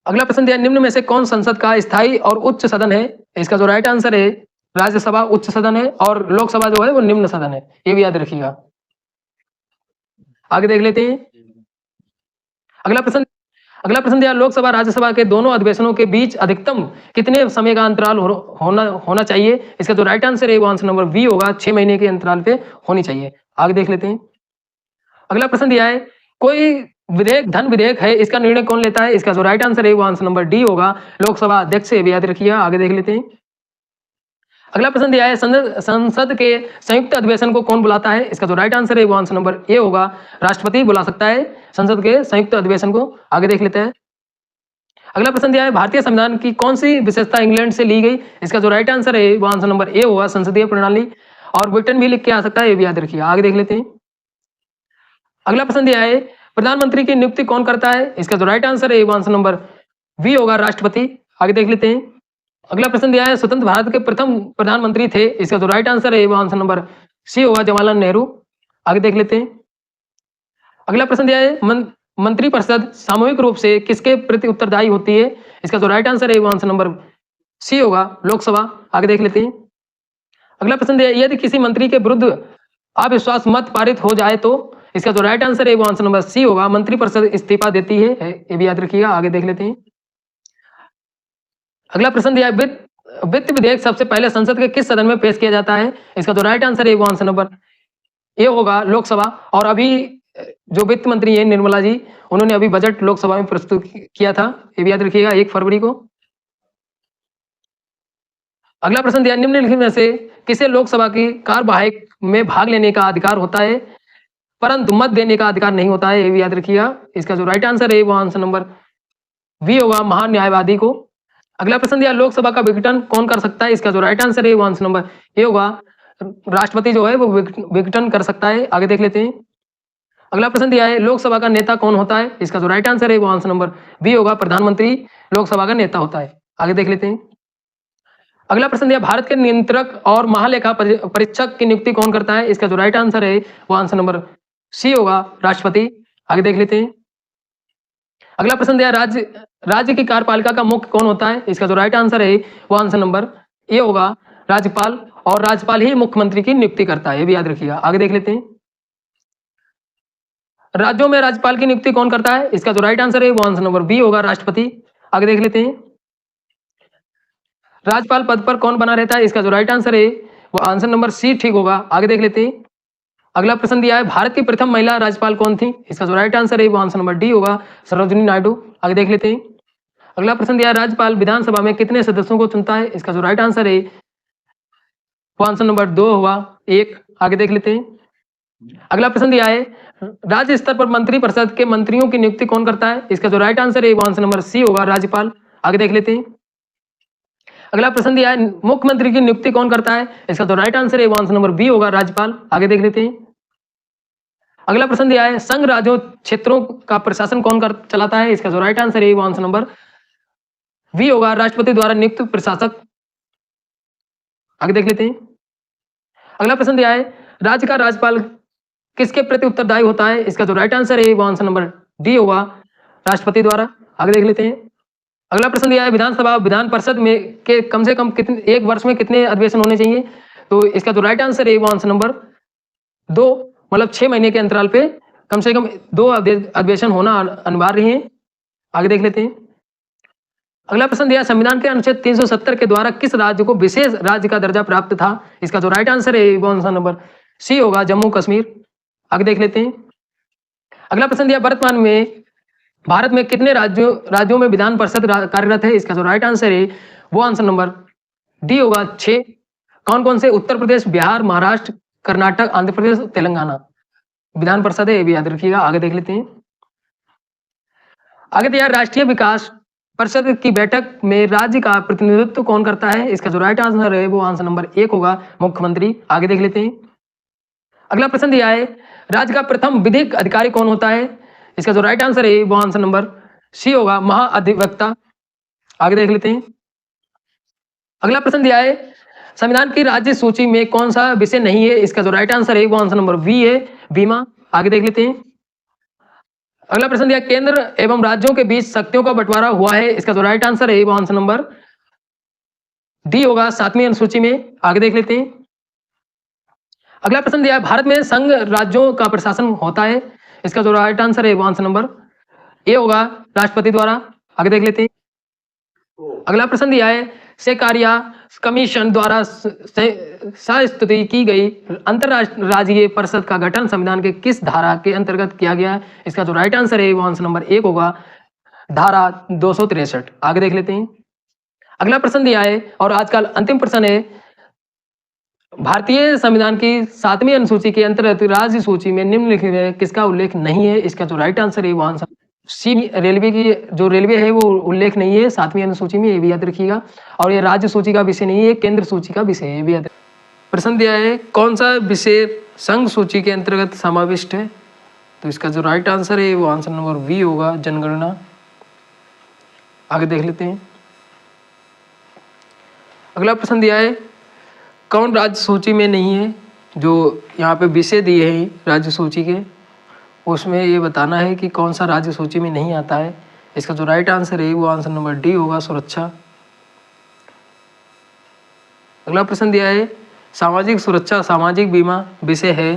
अगला प्रश्न दिया निम्न में से कौन संसद का स्थायी और उच्च सदन है? इसका जो राइट आंसर है राज्यसभा उच्च सदन है और लोकसभा जो है वो निम्न सदन है, ये भी याद रखिएगा। आगे देख लेते हैं अगला प्रश्न दिया, लोकसभा राज्यसभा के दोनों अधिवेशनों के बीच अधिकतम कितने समय का अंतराल होना चाहिए? इसका जो राइट आंसर है वो आंसर नंबर बी होगा, 6 महीने के अंतराल पे होनी चाहिए। आगे देख लेते हैं। अगला प्रश्न दिया है, कोई विधेयक धन विधेयक है, इसका निर्णय कौन लेता है? इसका जो राइट आंसर है वो आंसर नंबर डी होगा, लोकसभा अध्यक्ष से, याद रखिएगा। आगे देख लेते हैं। अगला प्रश्न दिया है, संसद के संयुक्त अधिवेशन को कौन बुलाता है? इसका जो राइट आंसर है वो आंसर नंबर ए होगा, राष्ट्रपति बुला सकता है संसद के संयुक्त अधिवेशन को। आगे देख लेते हैं। अगला प्रश्न दिया है, भारतीय संविधान की कौन सी विशेषता इंग्लैंड से ली गई? इसका जो राइट आंसर है वो आंसर नंबर ए होगा, संसदीय प्रणाली। और ब्रिटेन भी लिख के आ सकता है, ये भी याद रखिए। आगे देख लेते हैं। अगला प्रश्न दिया है, प्रधानमंत्री की नियुक्ति कौन करता है? इसका जो राइट आंसर है वो आंसर नंबर बी होगा, राष्ट्रपति। आगे देख लेते हैं। अगला प्रश्न दिया है, स्वतंत्र भारत के प्रथम प्रधानमंत्री थे, इसका जो राइट आंसर है वो आंसर नंबर सी होगा, जवाहरलाल नेहरू। आगे देख लेते हैं। अगला प्रश्न दिया है, मंत्रिपरिषद सामूहिक रूप से किसके प्रति उत्तरदायी होती है? इसका जो राइट आंसर है वो आंसर नंबर सी होगा, लोकसभा। आगे देख लेते हैं। अगला प्रश्न दिया है, यदि किसी मंत्री के विरुद्ध अविश्वास मत पारित हो जाए तो? इसका जो राइट आंसर है वो आंसर नंबर सी होगा, मंत्रिपरिषद इस्तीफा देती है, ये भी याद रखिएगा। आगे देख लेते हैं। अगला प्रश्न दिया है, वित्त विधेयक सबसे पहले संसद के किस सदन में पेश किया जाता है? इसका जो राइट आंसर है वो आंसर नंबर ए होगा, लोकसभा। और अभी जो वित्त मंत्री है निर्मला जी, उन्होंने अभी बजट लोकसभा में प्रस्तुत किया था, ये भी याद रखिएगा, 1 फरवरी को। अगला प्रश्न दिया, निम्नलिखित में से किसे लोकसभा की कार्यवाही में भाग लेने का अधिकार होता है परंतु मत देने का अधिकार नहीं होता है, ये भी याद रखिएगा। इसका जो राइट आंसर है वो आंसर नंबर बी होगा, महान न्यायवादी को। अगला प्रश्न दिया, लोकसभा का विघटन कौन कर सकता है? इसका जो राइट आंसर है वो आंसर नंबर ए होगा, राष्ट्रपति जो है वो विघटन कर सकता है। आगे देख लेते हैं। अगला प्रश्न दिया है, लोकसभा का नेता कौन होता है? इसका जो राइट आंसर है वो आंसर नंबर बी होगा, प्रधानमंत्री लोकसभा का नेता होता है। आगे देख लेते हैं। अगला प्रश्न दिया, भारत के नियंत्रक और महालेखा परीक्षक की नियुक्ति कौन करता है? इसका जो राइट आंसर है वो आंसर नंबर सी होगा, राष्ट्रपति। आगे देख लेते हैं। अगला प्रश्न दिया, राज्य की कार्यपालिका का मुख्य कौन होता है? इसका जो राइट आंसर है वो आंसर नंबर ए होगा, राज्यपाल। और राज्यपाल ही मुख्यमंत्री की नियुक्ति करता है, ये भी याद रखिएगा। आगे देख लेते हैं। राज्यों में राज्यपाल की नियुक्ति कौन करता है? इसका जो राइट आंसर है वो आंसर नंबर बी होगा, राष्ट्रपति। आगे देख लेते हैं। राज्यपाल पद पर कौन बना रहता है? इसका जो राइट आंसर है वो आंसर नंबर सी ठीक होगा। आगे देख लेते हैं। अगला प्रश्न दिया है, भारत की प्रथम महिला राज्यपाल कौन थी? इसका जो राइट आंसर है वो आंसर नंबर डी होगा, सरोजिनी नायडू। आगे देख लेते हैं। अगला प्रश्न दिया है, राज्यपाल विधानसभा में कितने सदस्यों को चुनता है? इसका जो राइट आंसर है वो आंसर नंबर 2 होगा, 1। आगे देख लेते हैं। अगला प्रश्न दिया है, राज्य स्तर पर मंत्रिपरिषद के मंत्रियों की नियुक्ति कौन करता है? इसका जो राइट आंसर है वो आंसर नंबर सी होगा, राज्यपाल। आगे देख लेते हैं। अगला प्रश्न दिया है, मुख्यमंत्री की नियुक्ति कौन करता है? इसका जो राइट आंसर है वो आंसर नंबर बी होगा, राज्यपाल। आगे देख लेते हैं। अगला प्रश्न दिया है, संघ राज्यों क्षेत्रों का प्रशासन कौन चलाता है? इसका जो राइट आंसर है वो आंसर नंबर वी होगा, राष्ट्रपति द्वारा नियुक्त प्रशासक। आगे देख लेते हैं। अगला प्रश्न दिया है, राज्य का राज्यपाल किसके प्रति उत्तरदायी होता है? इसका जो राइट आंसर है वो आंसर नंबर डी होगा, राष्ट्रपति द्वारा। आगे देख लेते हैं। अगला प्रश्न दिया है, विधानसभा विधान परिषद में के कम से कम कितने एक वर्ष में कितने अधिवेशन होने चाहिए? तो इसका जो राइट आंसर है वो आंसर नंबर 2, मतलब 6 महीने के अंतराल पे कम से कम 2 अधिवेशन होना अनिवार्य है। आगे देख लेते हैं। अगला प्रश्न दिया, संविधान के अनुच्छेद 370 के द्वारा किस राज्य को विशेष राज्य का दर्जा प्राप्त था? इसका जो राइट आंसर है वो आंसर नंबर सी होगा, जम्मू कश्मीर। आगे देख लेते हैं। अगला प्रश्न दिया, वर्तमान में भारत में कितने राज्यों में विधान परिषद कार्यरत है? इसका जो राइट आंसर है वो आंसर नंबर डी होगा, 6। कौन कौन से? उत्तर प्रदेश, बिहार, महाराष्ट्र, कर्नाटक, आंध्र प्रदेश, तेलंगाना विधान परिषद है, ये भी याद रखिएगा। आगे देख लेते हैं। आगे दिया, राष्ट्रीय विकास परिषद की बैठक में राज्य का प्रतिनिधित्व कौन करता है? इसका जो राइट आंसर है वो आंसर नंबर 1 होगा, मुख्यमंत्री। आगे देख लेते हैं। अगला प्रश्न दिया है, राज्य का प्रथम विधिक अधिकारी कौन होता है? इसका जो राइट आंसर है वो आंसर नंबर सी होगा, महाअधिवक्ता। आगे देख लेते हैं। अगला प्रश्न दिया है, संविधान की राज्य सूची में कौन सा विषय नहीं है? इसका जो राइट आंसर है वो आंसर नंबर बी है, बीमा। आगे देख लेते हैं। अगला प्रश्न दिया, केंद्र एवं राज्यों के बीच शक्तियों का बंटवारा हुआ है? इसका जो राइट आंसर है वो आंसर नंबर डी होगा 7वीं अनुसूची में। आगे देख लेते हैं। अगला प्रश्न दिया है, भारत में संघ राज्यों का प्रशासन होता है। इसका जो राइट आंसर है वो आंसर नंबर ए होगा, राष्ट्रपति द्वारा। आगे देख लेते हैं। अगला प्रश्न दिया है, सेकारिया कमीशन द्वारा संस्तुति की गई अंतरराज्यीय परिषद का गठन संविधान के किस धारा के अंतर्गत किया गया है? इसका जो राइट आंसर है वो आंसर नंबर 1 होगा, धारा 263। आगे देख लेते हैं। अगला प्रश्न दिया है और आज का अंतिम प्रश्न है, भारतीय संविधान की 7वीं अनुसूची के अंतर्गत राज्य सूची में निम्नलिखित में किसका उल्लेख नहीं है? इसका जो राइट आंसर है वो आंसर सी, रेलवे की जो रेलवे है वो उल्लेख नहीं है 7वीं अनुसूची में, ये भी याद रखिएगा। और ये राज्य सूची का विषय नहीं है, केंद्र सूची का विषय है, ये भी याद। प्रश्न दिया है, कौन सा विषय संघ सूची के अंतर्गत समाविष्ट है? तो इसका जो राइट आंसर है वो आंसर नंबर बी होगा, जनगणना। आगे देख लेते हैं। अगला प्रश्न दिया है, कौन राज्य सूची में नहीं है? जो यहाँ पे विषय दिए हैं राज्य सूची के, उसमें ये बताना है कि कौन सा राज्य सूची में नहीं आता है। इसका जो राइट आंसर है वो आंसर नंबर डी होगा, सुरक्षा। अगला प्रश्न दिया है, सामाजिक सुरक्षा सामाजिक बीमा विषय है।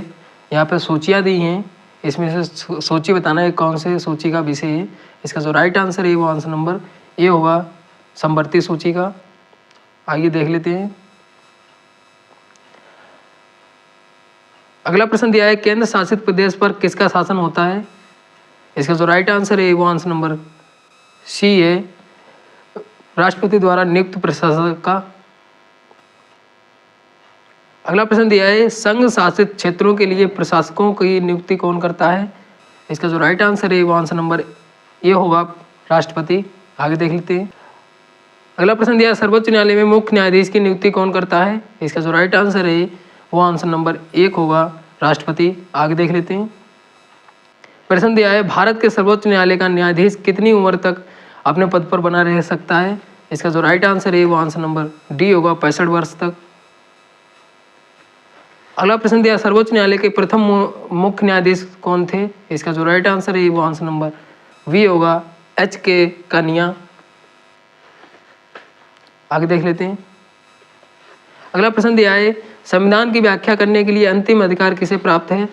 यहाँ पे सूचियाँ दी हैं, इसमें से सूची बताना है कौन से सूची का विषय है। इसका जो राइट आंसर है वो आंसर नंबर ए होगा, संवर्ती सूची का। आइए देख लेते हैं। अगला प्रश्न दिया है, केंद्र शासित प्रदेश पर किसका शासन होता है? इसका जो राइट आंसर है वो आंसर नंबर सी है, राष्ट्रपति द्वारा नियुक्त प्रशासक का। अगला प्रश्न दिया है, संघ शासित क्षेत्रों के लिए प्रशासकों की नियुक्ति कौन करता है? इसका जो राइट आंसर है वो आंसर नंबर ए होगा, राष्ट्रपति। आगे देख लेते हैं। अगला प्रश्न दिया है, सर्वोच्च न्यायालय में मुख्य न्यायाधीश की नियुक्ति कौन करता है? इसका जो राइट आंसर है वो आंसर नंबर 1 होगा, राष्ट्रपति। आगे देख लेते हैं। प्रश्न दिया है, भारत के सर्वोच्च न्यायालय का न्यायाधीश कितनी उम्र तक अपने पद पर बना रह सकता है? इसका जो राइट आंसर है वो आंसर नंबर डी होगा, 65 वर्ष तक। अगला प्रश्न दिया, सर्वोच्च न्यायालय के प्रथम मुख्य न्यायाधीश कौन थे? इसका जो राइट आंसर है वो आंसर नंबर वी होगा, HK कनिया। आगे देख लेते हैं। अगला प्रश्न दिया है, संविधान की व्याख्या करने के लिए अंतिम अधिकार किसे प्राप्त है?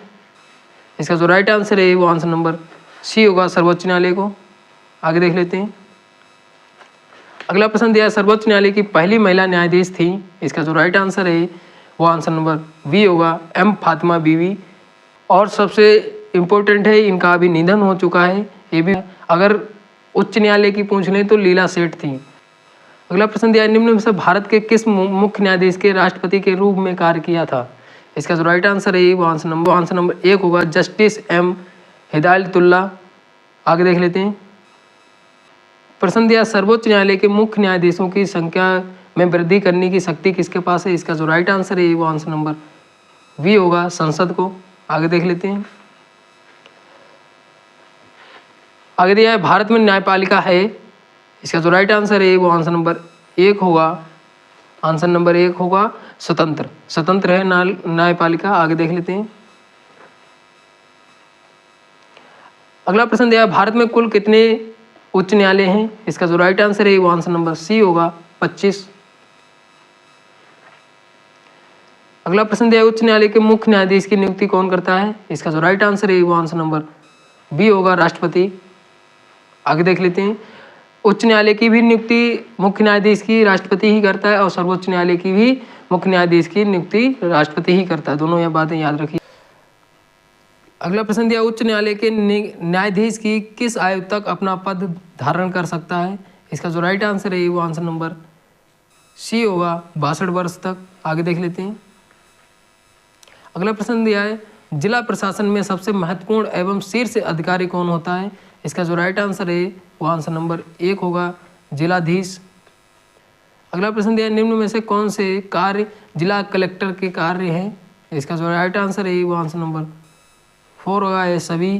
इसका जो राइट आंसर है वो आंसर नंबर सी होगा, सर्वोच्च न्यायालय को। आगे देख लेते हैं। अगला प्रश्न दिया है, सर्वोच्च न्यायालय की पहली महिला न्यायाधीश थी। इसका जो राइट आंसर है वो आंसर नंबर बी होगा, M फातिमा बीवी। और सबसे इम्पोर्टेंट है, इनका अभी निधन हो चुका है। ये भी अगर उच्च न्यायालय की पूछ लें तो लीला सेठ थी। अगला प्रश्न दिया है, निम्न में से भारत के किस मुख्य न्यायाधीश के राष्ट्रपति के रूप में कार्य किया था? इसका जो राइट आंसर है वो आंसर नंबर 1 होगा, जस्टिस M हिदायतुल्लाह। आगे देख लेते हैं। प्रश्न दिया, सर्वोच्च न्यायालय के मुख्य न्यायाधीशों की संख्या में वृद्धि करने की शक्ति किसके पास है? इसका जो राइट आंसर है वो आंसर नंबर बी होगा, संसद को। आगे देख लेते हैं। आगे दिया है, भारत में न्यायपालिका है। इसका जो राइट आंसर है वो आंसर नंबर 1 होगा, आंसर नंबर 1 होगा, स्वतंत्र है न्यायपालिका। आगे देख लेते हैं। अगला प्रश्न दिया, भारत में कुल कितने उच्च न्यायालय हैं? इसका जो राइट आंसर है वो आंसर नंबर सी होगा, 25। अगला प्रश्न दिया, उच्च न्यायालय के मुख्य न्यायाधीश की नियुक्ति कौन करता है? इसका जो राइट आंसर है वो आंसर नंबर बी होगा, राष्ट्रपति। आगे देख लेते हैं। उच्च न्यायालय की भी नियुक्ति मुख्य न्यायाधीश की राष्ट्रपति ही करता है और सर्वोच्च न्यायालय की भी मुख्य न्यायाधीश की नियुक्ति राष्ट्रपति ही करता है। दोनों यह बातें याद रखिए। अगला प्रश्न दिया, उच्च न्यायालय के न्यायाधीश की किस आयु तक अपना पद धारण कर सकता है? इसका जो राइट आंसर है वो आंसर नंबर सी होगा, 62 वर्ष तक। आगे देख लेते हैं। अगला प्रश्न दिया है, जिला प्रशासन में सबसे महत्वपूर्ण एवं शीर्ष अधिकारी कौन होता है? इसका जो राइट आंसर है वो आंसर नंबर 1 होगा, जिलाधीश। अगला प्रश्न दिया, निम्न में से कौन से कार्य जिला कलेक्टर के कार्य हैं? इसका जो राइट आंसर है वो आंसर नंबर 4 होगा, ये सभी।